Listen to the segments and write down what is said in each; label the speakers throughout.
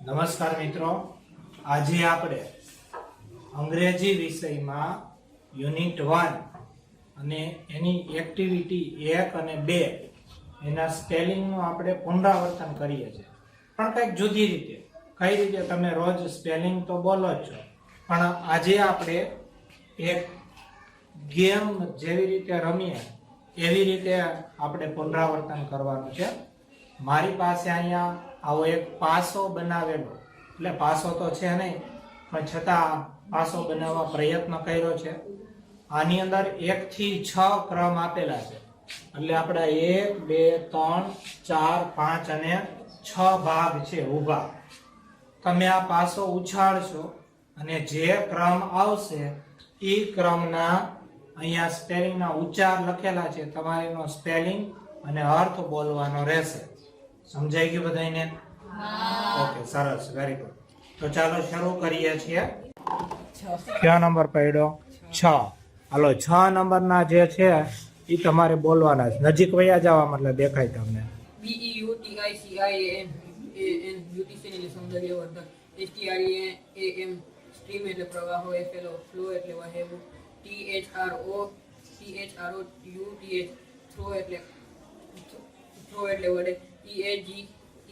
Speaker 1: નમસ્કાર મિત્રો, આજે આપણે અંગ્રેજી વિષયમાં યુનિટ 1 અને એની એક્ટિવિટી 1 અને 2 એના સ્પેલિંગનું આપણે પુનરાવર્તન કરીએ છીએ, પણ કંઈક જુદી રીતે. કઈ રીતે? તમે રોજ સ્પેલિંગ તો બોલો જ છો, પણ આજે આપણે એક ગેમ જેવી રીતે રમીએ એવી રીતે આપણે પુનરાવર્તન કરવાનું છે. મારી પાસે અહીંયા આવો એક પાસો બનાવેલો, એટલે પાસો તો છે નહીં પણ છતાં પાસો બનાવવા પ્રયત્ન કર્યો છે. આની અંદર 1 થી 6 ક્રમ આપેલા છે, એટલે આપણે 1 2 3 4 5 અને 6 ભાગ છે ઊભા. તમે આ પાસો ઉછાળશો અને જે ક્રમ આવશે એ ક્રમના અહીંયા સ્પેલિંગના ઉચ્ચાર લખેલા છે, તમારે એનો સ્પેલિંગ અને અર્થ બોલવાનો રહેશે. સમજાઈ ગયું બધાને? ઓકે, સરસ, વેરી ગુડ. તો ચાલો શરૂ કરીએ છીએ. કયો નંબર પડ્યો? 6. હાલો, 6 નંબરના જે છે એ તમારે બોલવાના છે. નજીક વયા જવા મતલબ દેખાય તમને.
Speaker 2: BEUTICIAN સૌંદર્યવર્ધક, STREAM સ્ટ્રીમ એટલે પ્રવાહ હોય, ફ્લો એટલે વહેવું, THROUTH થ્રો એટલે વડે,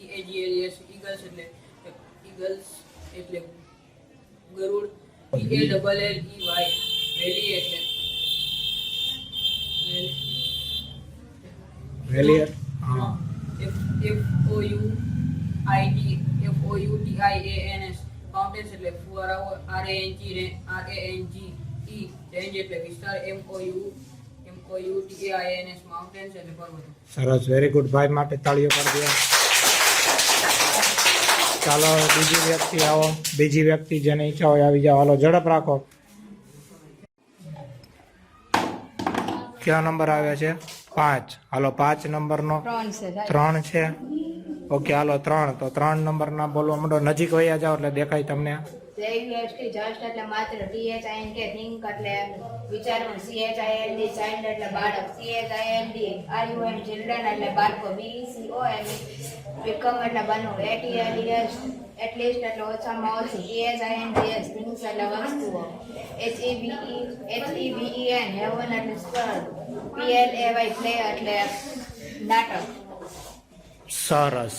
Speaker 2: EAGLES ઈગલ્સ એટલે ગરુડ, EALLEY વેલી એટલે
Speaker 1: વેલી. હા.
Speaker 2: FOUTIANS ફાઉન્ટેન્સ એટલે ફુવારાઓ, RANGE રેન્જ એટલે વિસ્તાર, MOUNTAINS માઉન્ટેન્સ એટલે પર્વતો.
Speaker 1: સરસ, વેરી ગુડ. ભાઈ માટે તાળીઓ કરી દો. ચાલો બીજી વ્યક્તિ આવો. બીજી વ્યક્તિ જેને ઈચ્છા હોય આવી જાઓ. હાલો, ઝડપ રાખો. કયો નંબર આવે છે? 5. હાલો, 5 નંબરનો 3 છે. ઓકે, હાલો 3. તો 3 નંબરના બોલવા માંડો. નજીક વયા જાઓ એટલે દેખાય તમને.
Speaker 3: જસ્ટ એટલે માત્ર, THINK થિંક એટલે વિચારવું, CHILD ચાઇલ્ડ એટલે બાળક, CHILD RUN ચિલ્ડ્રન એટલે બાળકો, BECOM બીકમ એટલે બનવું, ATLEST એટલીસ્ટ એટલે ઓછામાં ઓછું, THINGS થિંગ્સ એટલે વસ્તુઓ, HEVEN હેવન એટલે સ્વર્ગ, PLAY પ્લે એટલે નાટક.
Speaker 1: સરસ.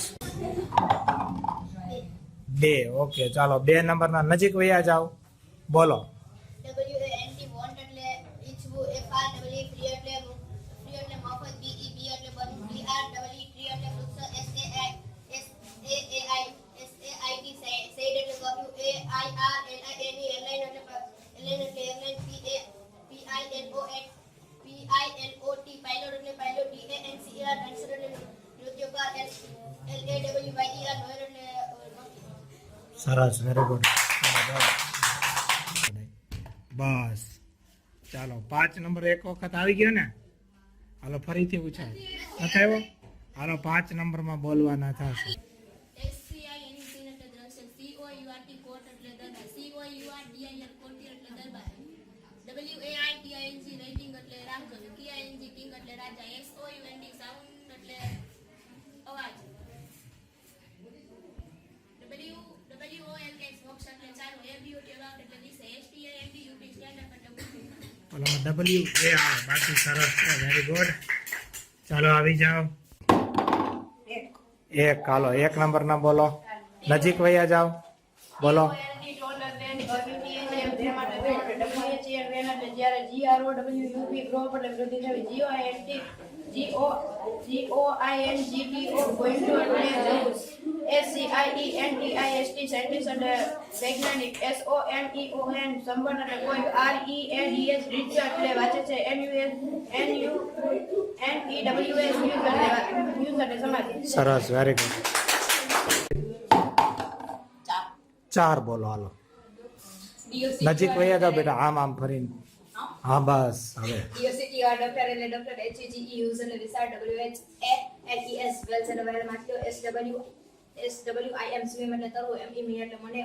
Speaker 1: 2. ઓકે, ચાલો 2 નંબરના નજીક વયા જાઓ. બોલો.
Speaker 4: WANT વોન્ટ એટલે ઈચ્છવું, FREE ફ્રી એટલે મફત, BEB એટલે બનવું, TREE એટલે વૃક્ષ, SAIT સેડ એટલે ગમ્યું, AIRLINE એરલાઇન એટલે એરલાઇન, PILOT પાયલોટ એટલે પાયલોટ, DANCER ડાન્સર એટલે નૃત્યકાર, LAWYER લોયર એટલે
Speaker 1: સરસ, વેરી ગુડ. બસ, ચાલો 5 નંબર એક વખત આવી ગયો ને. હાલો ફરીથી પૂછાય. નથી આવ્યો? હાલો 5 નંબરમાં બોલવાના થશે.
Speaker 4: SCINC એટલે દ્રશ્ય, COURT કોટ એટલે દરબાર, COURDIL કોટી એટલે દરબાર, WAITING રાઇટિંગ એટલે રામધન, KING કિંગ એટલે રાજા, SOUND સાઉન્ડ એટલે અવાજ, WOLK મોક્ષ એટલે ચાલો, ABUT અબાઉટ એટલે દિશા, STANDUT સ્ટેન્ડ અપ એટલે ઊભું.
Speaker 1: ઓલામાં W એ આવે. બાકી સરસ છે, વેરી ગુડ. ચાલો આવી જાઓ. 1. હાલો 1 નંબરના બોલો. નજીક વયા જાઓ. બોલો.
Speaker 3: SCIENTIST સાયન્ટિસ્ટ એટલે વૈજ્ઞાનિક, SOMEON સંબંધ એટલે કોઈ, READS રીચ એટલે વાંચે છે, NEWS ન્યૂઝ એટલે સમાધિ.
Speaker 1: સરસ, વેરી ગુડ. 4 બોલો. હાલો નજીક વયા જાઓ બેટા. આમ ફરીને. હા બસ. હવે
Speaker 4: DOCTR ડોક્ટર એટલે ડોક્ટર, HEGE યુઝ એટલે વિશાળ, WHALES વેલ્સ એટલે વહેલ માછલીઓ, SWIM સ્વિમ એટલે તરવું, MEME એટલે મને,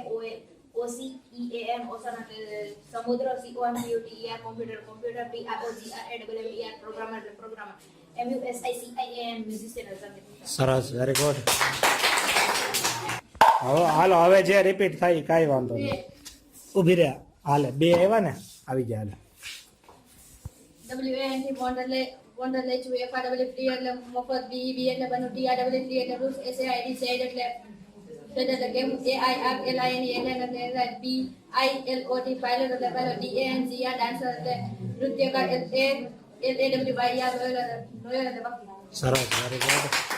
Speaker 4: OCEAM ઓશન એટલે સમુદ્ર, COMPUTER કોમ્પ્યુટર, PROGRAMMER પ્રોગ્રામર એટલે પ્રોગ્રામર, MUSICIAN મ્યુઝિશિયન એટલે સંગીત.
Speaker 1: સરસ, વેરી ગુડ. હવે હાલો હવે જે રિપીટ થાય કાંઈ વાંધો નહીં ઊભી રહે હાલે 2 આવ્યા ને આવી ગયા હાલે
Speaker 4: WANT વોન્ડર લે છું FRW ફ્રી એટલે મફત BEB એટલે બનું TRW ફ્રી એટલે રૂલ્સ SAID સાઈડ એટલે ગેમ AIRLINE એટલે PILOT પાયલોટ એટલે પાયલોટ DANCR ડાન્સર એટલે નૃત્યકાર LAWYR રોયલ એટલે બાકી
Speaker 1: સરસ વેરી ગુડ